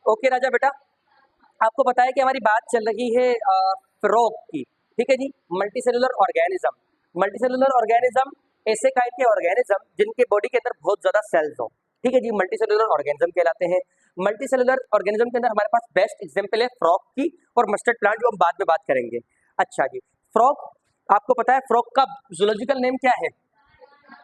Okay राजा बेटा, आपको पता है कि हमारी बात चल रही है फ्रॉग की, ठीक है जी। मल्टीसेलुलर ऑर्गेनिज्म, मल्टीसेलुलर ऑर्गेनिज्म ऐसे काइंड के ऑर्गेनिज्म जिनके बॉडी के अंदर बहुत ज्यादा सेल्स हो, ठीक है जी, मल्टीसेलुलर ऑर्गेनिज्म कहलाते हैं। मल्टीसेलुलर ऑर्गेनिज्म के अंदर हमारे पास बेस्ट एग्जांपल है फ्रॉग की और मस्टर्ड प्लांट, जो हम बाद में बात करेंगे। अच्छा जी, फ्रॉग, आपको पता है फ्रॉग का जूलॉजिकल नेम क्या है?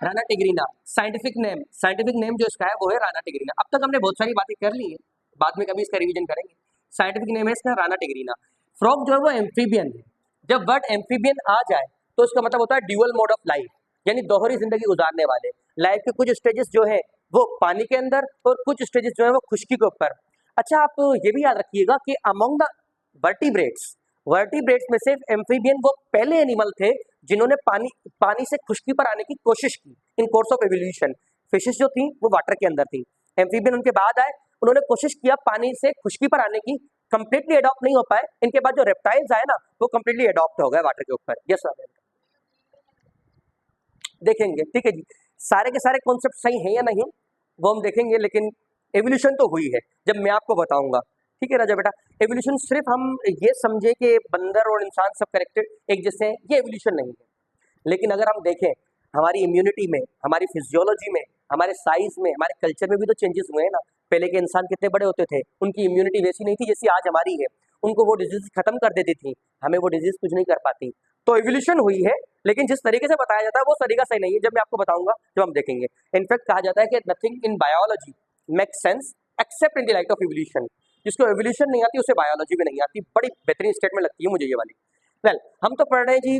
राना टिग्रीना। साइंटिफिक नेम जो इसका है वो है राना टिग्रीना। अब तक हमने बहुत सारी बातें कर ली है, बाद में कभी इसका रिवीजन करेंगे। साइंटिफिक नेम है इसका राना टिग्रीना। फ्रॉग जो है वो एम्फीबियन है। जब वर्ड एम्फीबियन आ जाए तो इसका मतलब होता है ड्यूअल मोड ऑफ लाइफ, यानी दोहरी जिंदगी गुजारने वाले। लाइफ के कुछ स्टेजेस जो है वो पानी के अंदर और कुछ स्टेजेस जो है वो खुश्की के ऊपर। अच्छा, आप ये भी याद रखिएगा कि अमंग द वर्टिब्रेट्स में से एम्फीबियन वो पहले एनिमल थे जिन्होंने पानी से खुश्की पर आने की कोशिश की इन कोर्स ऑफ एवोल्यूशन। फिशेस जो थी वो वाटर के अंदर थी, एम्फीबियन उनके बाद आए, उन्होंने कोशिश किया पानी से खुश्की पर आने की, कंप्लीटली अडॉप्ट नहीं हो पाए। इनके बाद जो रेप्टाइल्स आए ना वो कंप्लीटली अडॉप्ट हो गए वाटर के ऊपर। यस सर, देखेंगे, ठीक है जी। सारे के सारे कॉन्सेप्ट सही हैं या नहीं वो हम देखेंगे, लेकिन एवोल्यूशन तो हुई है जब मैं आपको बताऊंगा, ठीक है राजा बेटा। एवोल्यूशन सिर्फ हम ये समझे कि बंदर और इंसान सब करेक्टेड एक जैसे हैं, ये एवोल्यूशन नहीं है। लेकिन अगर हम देखें हमारी इम्यूनिटी में, हमारी फिजियोलॉजी में, हमारे साइज में, हमारे कल्चर में भी तो चेंजेस हुए हैं ना। पहले के इंसान कितने बड़े होते थे, उनकी इम्यूनिटी वैसी नहीं थी जैसी आज हमारी है, उनको वो डिजीज खत्म कर देती थी, हमें वो डिजीज कुछ नहीं कर पाती। तो एवोल्यूशन हुई है, लेकिन जिस तरीके से बताया जाता है वो तरीका सही नहीं है, जब मैं आपको बताऊंगा जब हम देखेंगे। इनफैक्ट कहा जाता है कि nothing in biology make sense accept in the light of evolution. जिसको एवोल्यूशन नहीं आती उसे बायोलॉजी भी नहीं आती। बड़ी बेहतरीन स्टेटमेंट लगती है मुझे ये वाली। वेल, हम तो पढ़ रहे हैं जी,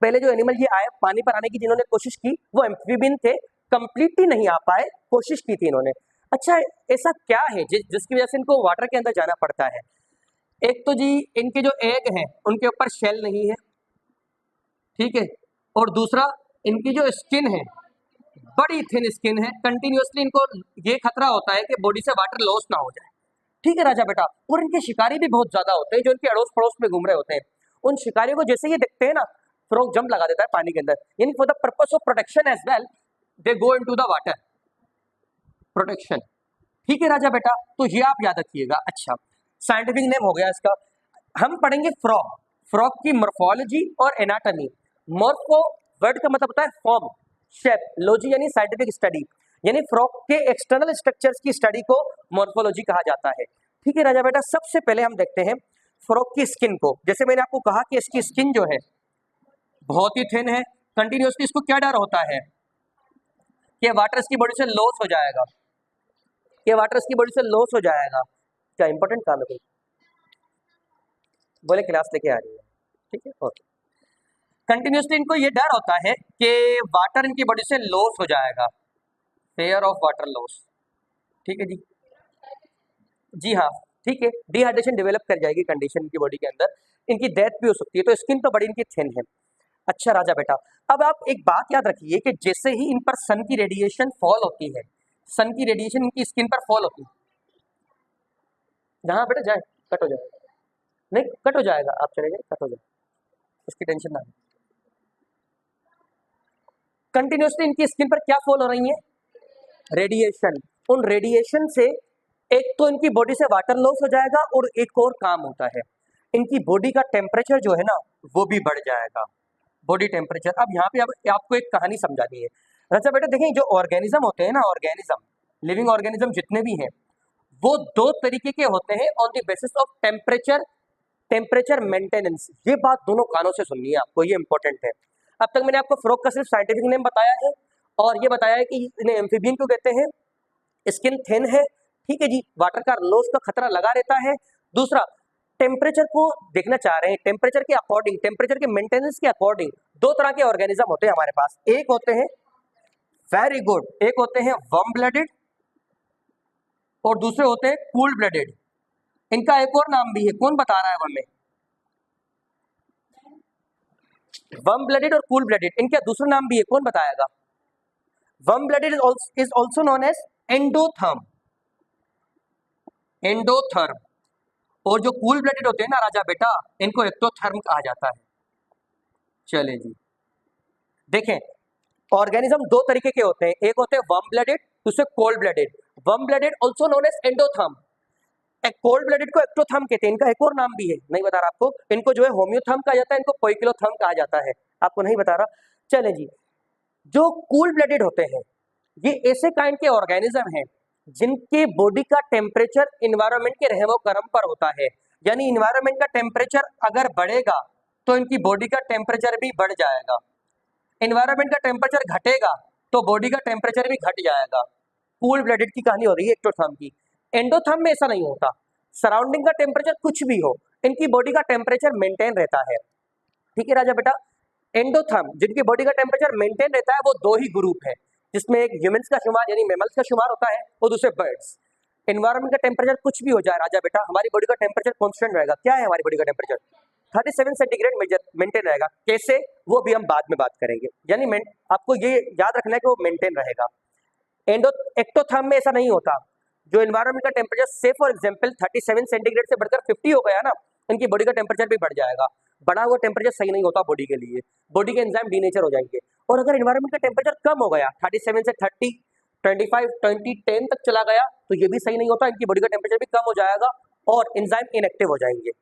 पहले जो एनिमल ये आए पानी पर आने की जिन्होंने कोशिश की वो एम्फीबियन थे, कंप्लीटली नहीं आ पाए, कोशिश की थी इन्होंने। अच्छा, ऐसा क्या है जिसकी वजह से इनको वाटर के अंदर जाना पड़ता है? एक तो जी इनके जो एग हैं उनके ऊपर शेल नहीं है, ठीक है, और दूसरा इनकी जो स्किन है बड़ी थिन स्किन है, कंटिन्यूअसली इनको ये खतरा होता है कि बॉडी से वाटर लॉस ना हो जाए, ठीक है राजा बेटा। और इनके शिकारी भी बहुत ज्यादा होते हैं जो इनके अड़ोस पड़ोस में घूम रहे होते हैं। उन शिकारियों को जैसे ये दिखते हैं ना, फ्रॉग जंप लगा देता है पानी के अंदर, यानी for the purpose of protection as well they go into the water, protection, ठीक है राजा बेटा। तो ये आप याद रखिएगा। अच्छा, साइंटिफिक नेम हो गया इसका। हम पढ़ेंगे फ्रॉग, फ्रॉग की मॉर्फोलॉजी और एनाटॉमी। मॉर्फो वर्ड का मतलब होता है फॉर्म, शेप, लॉजी यानी साइंटिफिक स्टडी, यानी फ्रॉग के एक्सटर्नल स्ट्रक्चर्स की स्टडी को मॉर्फोलॉजी कहा जाता है, ठीक है राजा बेटा। सबसे पहले हम देखते हैं फ्रॉग की स्किन को। जैसे मैंने आपको कहा कि इसकी स्किन जो है बहुत ही थिन है, कंटिन्यूअसली इसको क्या डर होता है कि वाटर इसकी बॉडी से लॉस हो जाएगा, कि वाटर इसकी बॉडी से लॉस हो जाएगा। क्या इंपॉर्टेंट काम है कोई? बोले क्लास लेके आ रही है, ठीक है, ओके। कंटिन्यूअसली इनको ये डर होता है कि वाटर इनकी बॉडी से लॉस हो जाएगा, फेयर ऑफ वाटर लॉस, ठीक है जी। जी हाँ, ठीक है, डिहाइड्रेशन डेवलप कर जाएगी कंडीशन इनकी बॉडी के अंदर, इनकी डेथ भी हो सकती है। तो स्किन तो बड़ी इनकी थिन है। अच्छा राजा बेटा, अब आप एक बात याद रखिए कि जैसे ही इन पर सन की रेडिएशन फॉल होती है, सन की रेडिएशन इनकी स्किन पर फॉल होती है, जहाँ बेटा जाए कट हो जाएगा, नहीं कट हो जाएगा, आप चले जाए कट हो जाए, उसकी टेंशन ना। कंटिन्यूसली इनकी स्किन पर क्या फॉल हो रही है? रेडिएशन। उन रेडिएशन से एक तो इनकी बॉडी से वाटर लॉस हो जाएगा और एक और काम होता है, इनकी बॉडी का टेम्परेचर जो है ना वो भी बढ़ जाएगा, बॉडी टेम्परेचर। अब यहाँ पे आपको एक कहानी समझानी है। अच्छा बेटा देखिए, जो ऑर्गेनिज्म होते हैं ना, ऑर्गेनिज्म, लिविंग ऑर्गेनिज्म जितने भी हैं वो दो तरीके के होते हैं on the basis of temperature maintenance. ये बात दोनों कानों से सुननी है आपको, ये इंपॉर्टेंट है। अब तक मैंने आपको फ्रॉग का सिर्फ साइंटिफिक नेम बताया है और ये बताया है कि इन्हें एम्फीबियन क्यों कहते हैं, स्किन थिन है, ठीक है जी, वाटर का लॉस का खतरा लगा रहता है। दूसरा, टेम्परेचर को देखना चाह रहे हैं, टेम्परेचर के अकॉर्डिंग, टेम्परेचर के मेंटेनेंस के अकॉर्डिंग दो तरह के ऑर्गेनिज्म होते हैं हमारे पास। एक होते हैं वेरी गुड, एक होते हैं वार्म ब्लडेड और दूसरे होते हैं कूल्ड ब्लडेड। इनका एक और नाम भी है, कौन बता रहा है हमें? वार्म ब्लडेड और कूल ब्लडेड, इनका दूसरा नाम भी है, कौन बताएगा? Warm blooded is also known as endotherm, endotherm. और जो कूल ब्लडेड होते हैं ना राजा बेटा, इनको एक्टोथर्म कहा जाता है। चले जी, देखें ऑर्गेनिज्म दो तरीके के होते हैं, एक होते हैं वार्म ब्लडेड, दूसरे cold blooded. Warm blooded also known as endotherm, एक कोल्ड ब्लडेड को एक्टोथर्म कहते हैं, इनका एक और नाम भी है, नहीं बता रहा आपको, इनको जो है होम्योथर्म कहा जाता है, इनको पोइकिलोथर्म कहा जाता है, आपको नहीं बता रहा। चले जी, जो कूल ब्लडेड होते हैं ये ऐसे काइंड के ऑर्गेनिज्म हैं जिनके बॉडी का टेम्परेचर इन्वायरमेंट के रहमो करम पर होता है, यानी इन्वायरमेंट का टेम्परेचर अगर बढ़ेगा तो इनकी बॉडी का टेम्परेचर भी बढ़ जाएगा, इन्वायरमेंट का टेम्परेचर घटेगा तो बॉडी का टेम्परेचर भी घट जाएगा। कूल ब्लडेड की कहानी हो रही है एक्टोथर्म की। एंडोथर्म में ऐसा नहीं होता, सराउंडिंग का टेम्परेचर कुछ भी हो, इनकी बॉडी का टेम्परेचर मेंटेन रहता है। ठीक है राजा बेटा, एंडोथर्म जिनकी बॉडी का टेम्परेचर मेंटेन रहता है वो दो ही ग्रुप है, जिसमें एक ह्यूमंस का शुमार यानी मेमल्स का शुमार होता है और दूसरे बर्ड्स। एनवायरमेंट का टेम्परेचर कुछ भी हो जाए राजा बेटा, हमारी बॉडी का टेम्परेचर कांस्टेंट रहेगा। क्या है हमारी बॉडी का टेम्परेचर? 37 सेंटीग्रेड मेंटेन रहेगा। कैसे, वो भी हम बाद में बात करेंगे, यानी आपको ये याद रखना है कि वो मेंटेन रहेगा। एक्टोथर्म में ऐसा नहीं होता, जो एनवायरमेंट का टेम्परेचर से फॉर एग्जांपल 37 सेंटीग्रेड से बढ़कर 50 हो गया ना, इनकी बॉडी का टेम्परेचर भी बढ़ जाएगा। बढ़ा हुआ टेम्परेचर सही नहीं होता बॉडी के लिए, बॉडी के एंजाइम डीनेचर हो जाएंगे। और अगर एनवायरमेंट का टेम्परेचर कम हो गया, 37 से 30, 25, 20, 10 तक चला गया, तो ये भी सही नहीं होता, इनकी बॉडी का टेम्परेचर भी कम हो जाएगा और एंजाइम इनएक्टिव हो जाएंगे।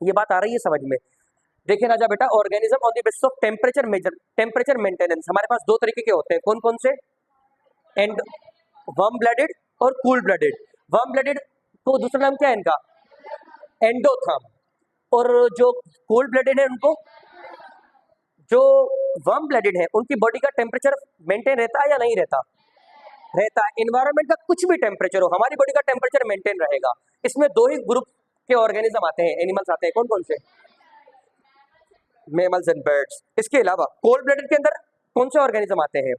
ये बात आ रही है समझ में? देखिए राजा बेटा, organism on the basis of temperature maintenance, हमारे पास दो तरीके के होते हैं, कौन कौन से? एंड वार्म ब्लडेड और कूल ब्लडेड। वार्म ब्लडेड को दूसरा नाम क्या है इनका? एंडोथर्म। और जो कोल्ड ब्लडेड है उनको, जो वार्म ब्लडेड है उनकी बॉडी का टेम्परेचर मेंटेन रहता है या नहीं रहता? रहता है। एनवायरमेंट का कुछ भी टेम्परेचर हो, हमारी बॉडी का टेम्परेचर मेंटेन रहेगा। इसमें दो ही ग्रुप के ऑर्गेनिज्म आते हैं, एनिमल्स आते हैं, कौन कौन से? Mammals and birds. इसके अलावा कोल्ड ब्लडेड के अंदर कौन से ऑर्गेनिज्म आते हैं?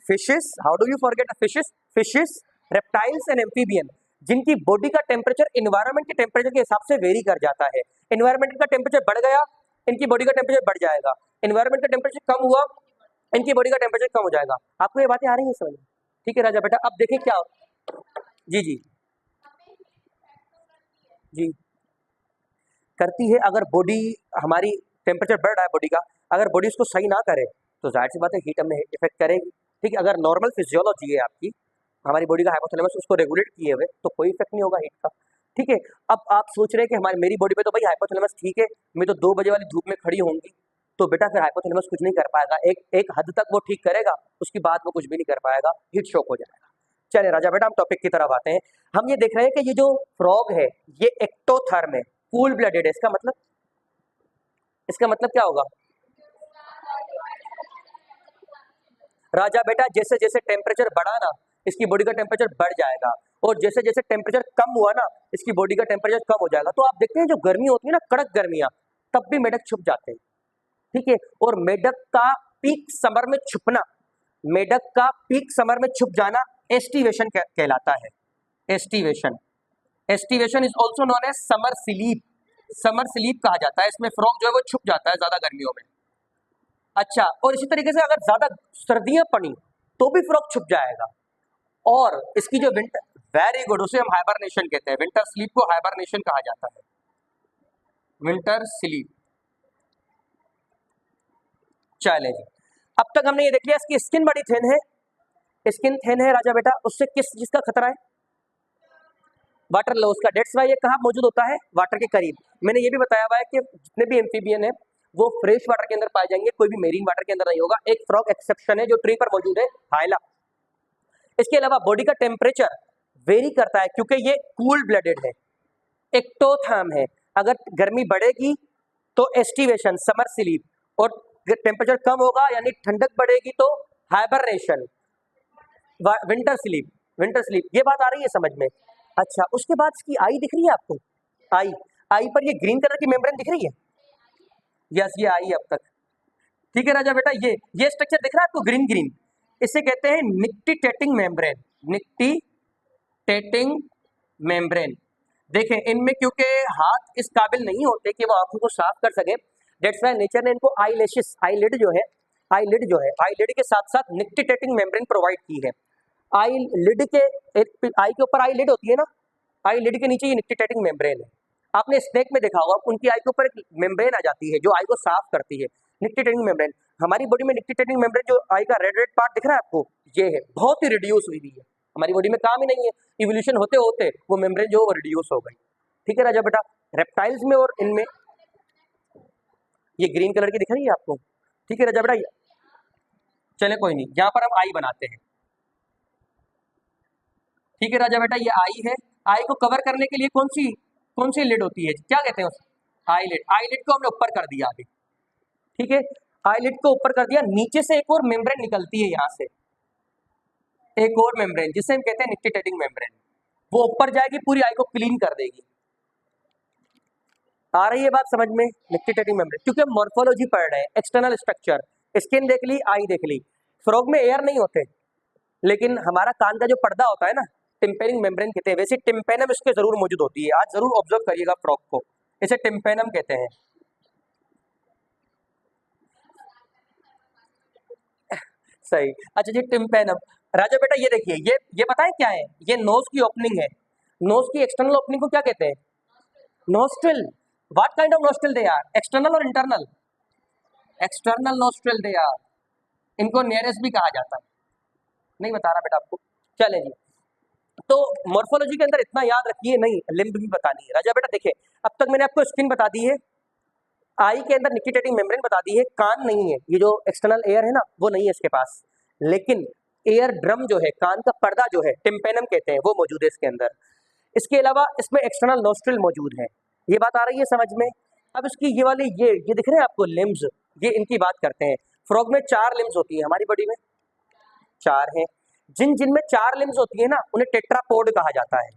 Fishes, how do you forget fishes? Fishes, reptiles and amphibian, जिनकी बॉडी का टेम्परेचर एनवायरमेंट के टेम्परेचर के हिसाब से वेरी कर जाता है। एनवायरमेंट का टेम्परेचर बढ़ गया, इनकी बॉडी का टेम्परेचर बढ़ जाएगा। एनवायरमेंट का टेम्परेचर कम हुआ, इनकी बॉडी का टेम्परेचर कम हो जाएगा। आपको ये बातें आ रही हैं समझ में? ठीक है राजा बेटा, अब देखें क्या। जी जी जी करती है। अगर बॉडी हमारी टेम्परेचर बढ़ रहा है बॉडी का, अगर बॉडी उसको सही ना करे तो जाहिर सी बात है हीट हमें इफेक्ट करेगी। ठीक है, अगर नॉर्मल फिजियोलॉजी है आपकी, हमारी बॉडी का हाइपोथैलेमस उसको रेगुलेट किए हुए, तो कोई इफेक्ट नहीं होगा हीट का। ठीक है, अब आप सोच रहे हैं कि मेरी बॉडी पे तो भाई हाइपोथैलेमस ठीक है, मैं तो 2 बजे वाली धूप में खड़ी होंगी, तो बेटा फिर हाइपोथैलेमस कुछ नहीं कर पाएगा। एक हद तक वो ठीक करेगा, उसकी बाद वो कुछ भी नहीं कर पाएगा, हीट शॉक हो जाएगा। चले राजा बेटा, हम टॉपिक की तरफ आते हैं। हम ये देख रहे हैं कि ये जो फ्रॉग है ये एक्टोथर्म है, कूल ब्लडेड है। इसका मतलब क्या होगा राजा बेटा? जैसे जैसे टेम्परेचर बढ़ा ना, इसकी बॉडी का टेम्परेचर बढ़ जाएगा, और जैसे जैसे टेम्परेचर कम हुआ ना, इसकी बॉडी का टेम्परेचर कम हो जाएगा। तो आप देखते हैं जो गर्मी होती है ना, कड़क गर्मियां, तब भी मेढक छुप जाते हैं। ठीक है, और मेढक का पीक समर में छुपना, मेढक का पीक समर में छुप जाना एस्टिवेशन कहलाता है। Aestivation, aestivation is also known as summer sleep. Summer sleep कहा जाता है। इसमें फ्रॉग जो है वो छुप जाता है ज्यादा गर्मियों में। अच्छा, और इसी तरीके से अगर ज्यादा सर्दियां पड़ी तो भी फ्रॉग छुप जाएगा। और इसकी जो विंटर, वेरी गुड, उसे हम हाइबरनेशन कहते हैं। विंटर स्लीप को हाइबरनेशन कहा जाता है, विंटर स्लीप। चले जी, अब तक हमने ये देख लिया इसकी स्किन बड़ी थिन है। स्किन थिन है राजा बेटा, उससे किस चीज का खतरा है? वाटर लॉस का। डेट्स वाई ये कहाँ मौजूद होता है? वाटर के करीब। मैंने ये भी बताया हुआ है कि जितने भी एम्फीबियन है वो फ्रेश वाटर के अंदर पाए जाएंगे, कोई भी मेरीन वाटर के अंदर नहीं होगा। एक फ्रॉग एक्सेप्शन है जो ट्री पर मौजूद है, हाइला। इसके अलावा बॉडी का टेम्परेचर वेरी करता है क्योंकि ये कूल ब्लडेड है, एक्टोथर्म है। अगर गर्मी बढ़ेगी तो एस्टिवेशन, समर स्लीप, और टेम्परेचर कम होगा यानी ठंडक बढ़ेगी तो hibernation, winter sleep. Winter sleep, ये बात आ रही है समझ में? अच्छा, उसके बाद इसकी आई दिख रही है आपको? आई पर ये ग्रीन कलर की मेम्ब्रेन दिख रही है? यस, ये आई अब तक। ठीक है राजा बेटा, ये स्ट्रक्चर दिख रहा है आपको ग्रीन ग्रीन, इसे कहते हैं निक्टिटेटिंग मेम्ब्रेन। Nictitating membrane. देखें, इनमें क्योंकि हाथ इस काबिल नहीं होते कि वो आंखों को साफ कर सके, दैट्स व्हाई नेचर ने इनको आईलैशेस, आईलिड जो है, आईलिड के साथ साथ निक्टिटेटिंग मेम्ब्रेन प्रोवाइड की है। आईलिड के, आई के ऊपर आईलिड होती है ना, आईलिड के नीचे ये निक्टिटेटिंग मेम्ब्रेन है। आपने स्नेक में देखा होगा, उनकी आई के ऊपर एक मेम्ब्रेन आ जाती है जो आई को साफ करती है, निक्टिटेटिंग मेम्ब्रेन। हमारी बॉडी में निक्टिटेटिंग मेम्ब्रेन, जो आई का रेड पार्ट दिख रहा है आपको, ये है, बहुत ही रिड्यूस हुई है, हमारी बॉडी में काम ही नहीं है। इवोल्यूशन होते होते वो मेम्ब्रेन जो वो रिड्यूस हो गई। ठीक है राजा बेटा, रेप्टाइल्स में और इनमें ये ग्रीन कलर की दिख रही है आपको। ठीक है राजा बेटा, चले कोई नहीं, यहाँ पर हम आई बनाते हैं। ठीक है राजा बेटा, ये आई है। आई को कवर करने के लिए कौन सी लिड होती है, क्या कहते हैं उस आईलिड। आईलिड को हमने ऊपर कर दिया आगे। ठीक है, आईलिड को ऊपर कर दिया, नीचे से एक और मेम्ब्रेन निकलती है, यहाँ से एक और मेम्ब्रेन जिसे हम कहते हैं निक्टिटेटिंग मेम्ब्रेन। वो ऊपर जाएगी, पूरी आई को क्लीन कर देगी। आ रही है बात समझ में, निक्टिटेटिंग मेम्ब्रेन, क्योंकि हम मॉर्फोलॉजी पढ़ रहे हैं, एक्सटर्नल स्ट्रक्चर, स्किन देख ली, आई देख ली। फ्रॉग में एयर नहीं होते, लेकिन हमारा कान का जो पर्दा होता है ना, टिम्पेनिंग मेम्ब्रेन कहते हैं, वैसे टिम्पेनम इसके जरूर मौजूद होती है। आज जरूर ऑब्जर्व करिएगा फ्रॉग को, इसे टिम्पेनम कहते हैं। सही, अच्छा जी, टिम्पेनम। राजा बेटा ये देखिए, ये पता है क्या है, ये नोज की ओपनिंग है। नोज की एक्सटर्नल ओपनिंग को क्या कहते हैं, nostril. What kind of nostril they are, external और internal, external nostril they are. इनको नियरेस्ट भी कहा जाता है, नहीं बता रहा बेटा आपको। चले जी, तो मॉर्फोलॉजी के अंदर इतना याद रखिए, नहीं लिम्ब भी बतानी है। राजा बेटा देखिए, अब तक मैंने आपको स्किन बता दी है, आई के अंदर निक्टिटेटिंग मेम्ब्रेन बता दी है, कान नहीं है, ये जो एक्सटर्नल एयर है ना वो नहीं है इसके पास, लेकिन एयर ड्रम जो है, कान का पर्दा जो है, टिम्पेनम कहते हैं, वो मौजूद है इसके अंदर। इसके अलावा इसमें एक्सटर्नल नोस्ट्रिल मौजूद है। ये बात आ रही है समझ में। अब इसकी ये वाली ये दिख रहे हैं आपको लिम्स, ये इनकी बात करते हैं। फ्रॉग में 4 लिम्स होती है, हमारी बॉडी में 4 हैं। जिनमें 4 लिम्स होती है ना, उन्हें टेट्रापोड कहा जाता है।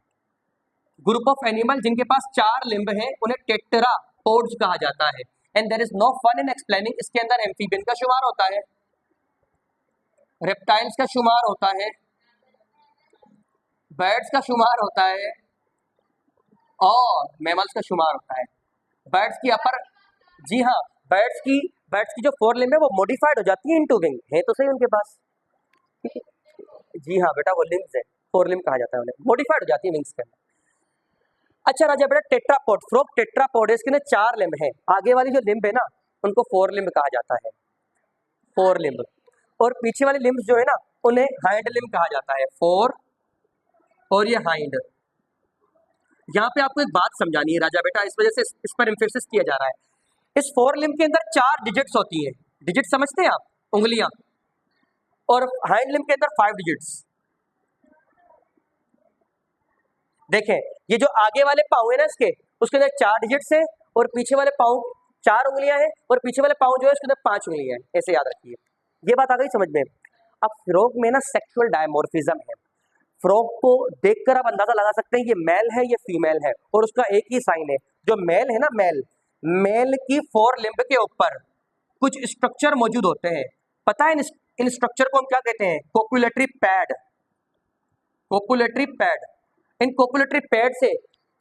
ग्रुप ऑफ एनिमल जिनके पास 4 लिम्ब हैं उन्हें टेट्रापोड्स कहा जाता है। And there is no fun in explaining, इसके अंदर एम्फीबियन का शुमार होता है, रेप्टाइल्स का शुमार होता है, बर्ड्स का शुमार होता है और मैमल्स का शुमार होता है। बर्ड्स की अपर, जी हाँ, बर्ड्स की जो 4 लिम्ब है वो मॉडिफाइड हो जाती है इनटू विंग, है तो सही उनके पास। ठीक है जी हाँ बेटा, वो लिम्स है, 4 लिम्ब कहा जाता है उन्हें, मॉडिफाइड हो जाती है विंग्स के अंदर। अच्छा राजा बेटा, टेट्रापोड, फ्रॉग टेट्रापोड है, इसके अंदर 4 लिम्ब है, आगे वाली जो लिम्ब है ना उनको 4 लिम्ब कहा जाता है, 4 लिम्ब। और पीछे वाली लिम्ब जो है ना उन्हें हाइंड लिम्ब कहा जाता है, 4 और ये हाइंड। यहाँ पे आपको एक बात समझानी है राजा बेटा, इस वजह से इस पर एम्फेसिस किया जा रहा है। इस 4 लिम्ब के अंदर 4 डिजिट्स होती है, डिजिट समझते हैं आप, उंगलियां, और हाइंड लिम्ब के अंदर 5 डिजिट्स। देखें, ये जो आगे वाले पाँव है ना इसके, उसके अंदर 4 डिजिट्स है, और पीछे वाले पाँव 4 उंगलियां हैं, और पीछे वाले पाँव जो है उसके अंदर 5 उंगलियां हैं, ऐसे याद रखिए। ये बात आ गई समझ में। अब फ्रॉग में ना सेक्सुअल डायमॉर्फिज्म है। फ्रॉग को देखकर आप अंदाजा लगा सकते हैं ये मेल है ये फीमेल है, और उसका एक ही साइन है। जो मेल है ना, मेल की 4 लिम्ब के ऊपर कुछ स्ट्रक्चर मौजूद होते हैं, पता है इन स्ट्रक्चर को हम क्या कहते हैं, कोपुलेटरी पैड। कोपुलेटरी पैड, इन कोपुलेटरी पैड से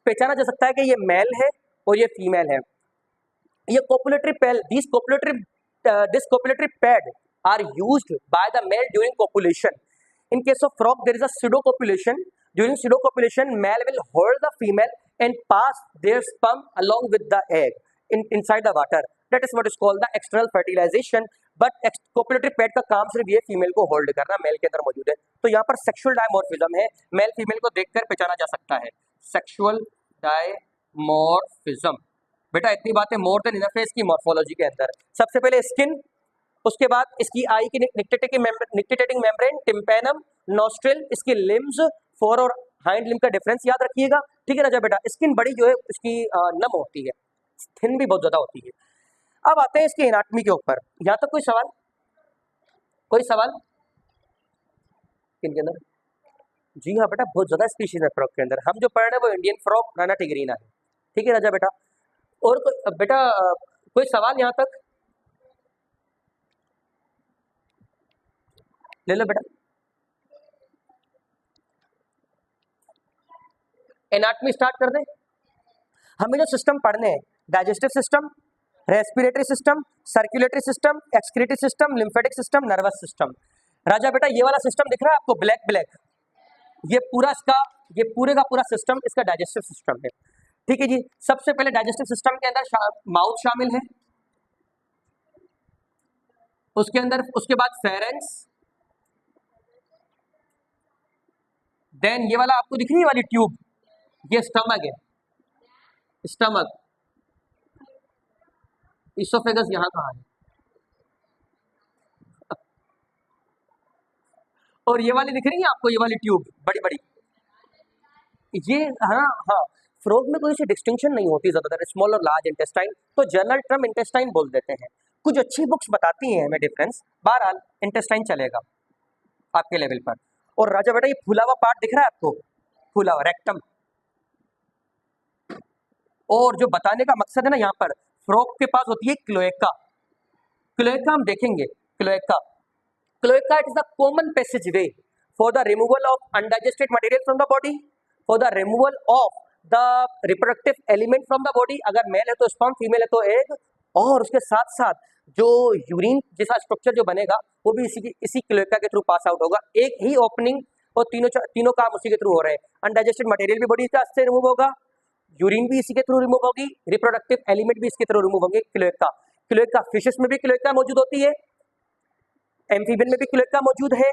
पहचाना जा सकता है कि ये मेल है और ये फीमेल है। ये copulatory pad, this copulatory pad are used by the male during copulation. In case of frog, there is a pseudocopulation. During pseudocopulation, male will hold the female and pass their sperm along with the egg inside the water. That is what is called the external fertilization. But copulatory pad का काम सिर्फ ये female को hold करना, mail के अंदर मौजूद है। तो यहाँ पर सेक्सुअल डायमॉर्फिज्म है, मेल फीमेल को देखकर पहचाना जा सकता है, सेक्सुअल डायमॉर्फिज्म। बेटा इतनी बातें मोर देन इनफ है इसकी मॉर्फोलॉजी के अंदर। सबसे पहले स्किन, उसके बाद इसकी आई की निक्टिटेटिंग मेम्ब्रेन, टिम्पेनम, नोस्ट्रिल, इसकी लिम्स, 4 और हाइंड लिम्ब का डिफरेंस याद रखिएगा। ठीक है राजा बेटा, स्किन बड़ी जो है इसकी नम होती है, थिन भी बहुत ज्यादा होती है। अब आते हैं इसकी एनाटॉमी के ऊपर। यहाँ तक कोई सवाल, कोई सवाल इनके अंदर? जी हाँ बेटा, बहुत ज्यादा स्पीशीज है फ्रॉग के अंदर, हम जो पढ़ रहे हैं वो इंडियन फ्रॉग राना टिग्रीना है। ठीक है राजा बेटा, और बेटा कोई सवाल यहाँ तक? ले लो बेटा, एनाटॉमी स्टार्ट कर दें। हमें जो सिस्टम पढ़ने हैं, digestive system, respiratory system, circulatory system, excretory system, lymphatic system, nervous system. राजा बेटा ये वाला सिस्टम दिख रहा है आपको, ब्लैक ब्लैक, ये पूरा इसका, ये पूरे का पूरा सिस्टम इसका डाइजेस्टिव सिस्टम है। ठीक है जी, सबसे पहले डाइजेस्टिव सिस्टम के अंदर माउथ शामिल है, उसके अंदर, उसके बाद फेरेंक्स, देन ये वाला आपको दिख रही है वाली ट्यूब, ये स्टमक है, स्टमक, इसोफेगस यहाँ कहाँ है, और ये वाली दिख रही है आपको, ये वाली ट्यूब बड़ी बड़ी, ये हाँ हाँ, फ्रॉग में कोई सी डिस्टिंक्शन नहीं होती ज्यादातर स्मॉल और लार्ज इंटेस्टाइन, तो जनरल टर्म इंटेस्टाइन बोल देते हैं। कुछ अच्छी बुक्स बताती हैं हमें डिफरेंस, बहरहाल इंटेस्टाइन चलेगा आपके लेवल पर। और राजा बेटा ये फूला हुआ पार्ट दिख रहा है आपको, फूला हुआ रेक्टम, और जो बताने का मकसद है ना यहाँ पर, फ्रॉग के पास होती है क्लोएका, क्लोएका हम देखेंगे, cloaca, cloaca it is the common passage way for the removal of undigested material from the body, for the removal of the reproductive element from the body, अगर मेल है तो sperm, female है तो egg, और उसके साथ साथ जो यूरिन जैसा स्ट्रक्चर जो बनेगा वो भी इसी क्लोएका के थ्रू पास आउट होगा। एक ही ओपनिंग और तीनों काम उसी के थ्रू हो रहे हैं। अनडाइजेस्टेड मटेरियल भी बॉडी से रिमूव होगा, यूरिन भी इसी के थ्रू रिमूव होगी, रिप्रोडक्टिव एलिमेंट भी इसके थ्रू रिमूव होंगे। क्लोएका, क्लोएका फिशेस में भी क्लोएका मौजूद होती है, एम्फीबियन में भी क्लोएका मौजूद है,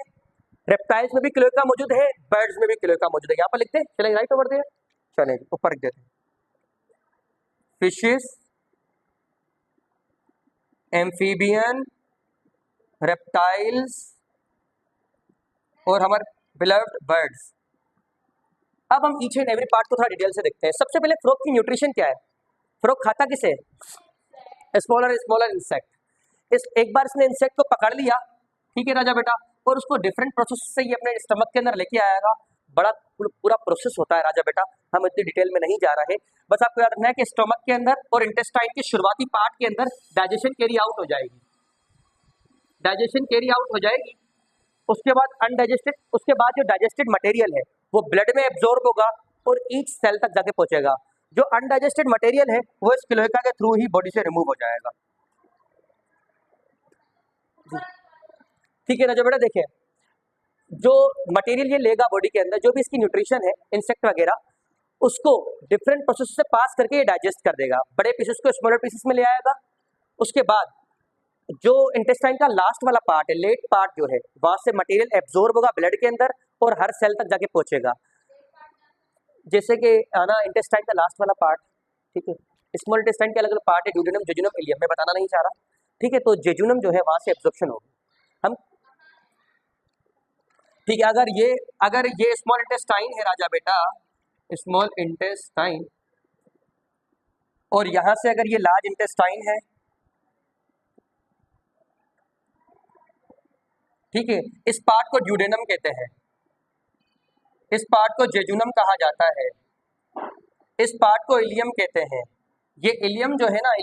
रेप्टाइल्स में भी क्लोएका मौजूद है, बर्ड्स में भी क्लोएका मौजूद है। यहाँ पर लिखते हैं, चलेंगे राइट ओवर देयर, चलें ऊपर लिख देते हैं, फिशेस, एम्फीबियन, रेप्टाइल्स और हमारे बिलव्ड बर्ड्स। अब हम ईच एंड एवरी पार्ट को थोड़ा डिटेल से देखते हैं। सबसे पहले फ्रॉग की न्यूट्रिशन क्या है, फ्रॉग खाता किसे है, स्मॉलर स्मॉलर इंसेक्ट। इस एक बार इसने इंसेक्ट को पकड़ लिया, ठीक है राजा बेटा, और उसको डिफरेंट प्रोसेस से ये अपने स्टमक के अंदर लेके आएगा। बड़ा पूरा प्रोसेस होता है राजा बेटा, हम इतनी डिटेल में नहीं जा रहे, बस आपको याद रखना है कि स्टमक के अंदर और इंटेस्टाइन के शुरुआती पार्ट के अंदर डाइजेशन कैरी आउट हो जाएगी, डाइजेशन कैरी आउट हो जाएगी। उसके बाद अनडाइजेस्टेड, उसके बाद जो डाइजेस्टेड मटेरियल है वो ब्लड में एब्जॉर्ब होगा और ईच सेल तक जाके पहुंचेगा। जो अनडाइजेस्टेड मटेरियल है वो इस क्लोएका के थ्रू ही बॉडी से रिमूव हो जाएगा। ठीक है राजा बेटा, देखिए जो मटेरियल ये लेगा बॉडी के अंदर, जो भी इसकी न्यूट्रिशन है, इंसेक्ट वगैरह, उसको डिफरेंट प्रोसेस से पास करके ये डाइजेस्ट कर देगा, बड़े पीसेस को स्मॉलर पीसेस में ले आएगा। उसके बाद जो इंटेस्टाइन का लास्ट वाला पार्ट है, लेट पार्ट जो है, वहां से मटेरियल एब्जॉर्ब होगा ब्लड के अंदर और हर सेल तक जाके पहुंचेगा। जैसे कि ना इंटेस्टाइन का लास्ट वाला पार्ट, ठीक है, स्मॉल इंटेस्टाइन के अलग अलग पार्ट है, ड्यूडेनम, जेजुनम, इलियम, मैं बताना नहीं चाह रहा, ठीक है। तो जेजुनम जो है वहां से एब्जॉर्प्शन होगी, हम ठीक है। अगर ये स्मॉल इंटेस्टाइन है राजा बेटा, स्मॉल इंटेस्टाइन, और यहां से अगर ये लार्ज इंटेस्टाइन है, ठीक है, इस पार्ट को ड्यूडेनम कहते हैं, इस पार्ट को जेजुनम कहा जाता है, इस पार्ट को इलियम कहते हैं। ये इलियम जो है ना,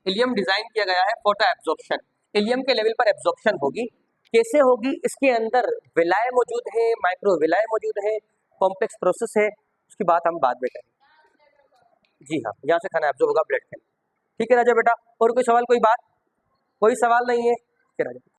इलियम डिजाइन किया गया है फॉर द एब्जॉर्प्शन, इलियम के लेवल पर एब्जॉर्प्शन होगी। कैसे होगी, इसके अंदर विलाय मौजूद है, माइक्रो विलाय मौजूद है, कॉम्प्लेक्स प्रोसेस है, उसकी बात हम बाद में करेंगे। जी हाँ, यहाँ से खाना एब्जॉर्ब होगा ब्लड के, ठीक है राजा बेटा। और कोई सवाल, कोई बात, कोई सवाल नहीं है, ठीक है राजा।